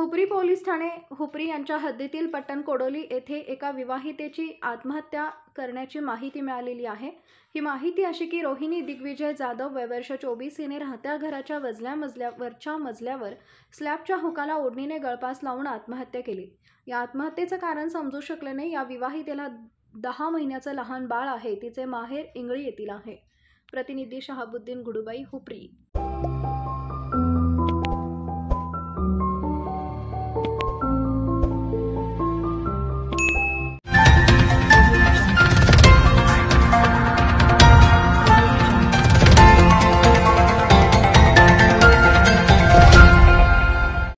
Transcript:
Hupari police Thane Hupari यांच्या हद्दीतील पट्टण कोडोली येथे एका विवाहितेची आत्महत्या करण्याची माहिती मिळालेली आहे। ही माहिती अशी की रोहिणी दिग्विजय जाधव वय वर्ष 24 हिने राहत्या घराच्या वरच्या मजल्यावर स्लॅबच्या हुकाला ओढणीने गळफास लावून आत्महत्या केली। या आत्महत्येचं कारण समजू शकले नाही। या विवाहितेला 10 महिन्याचं लहान बाळ आहे। तिचे माहेर इंगळी येथील आहे। प्रतिनिधी शहाबुद्दीन गुडुबाई, हुपरी।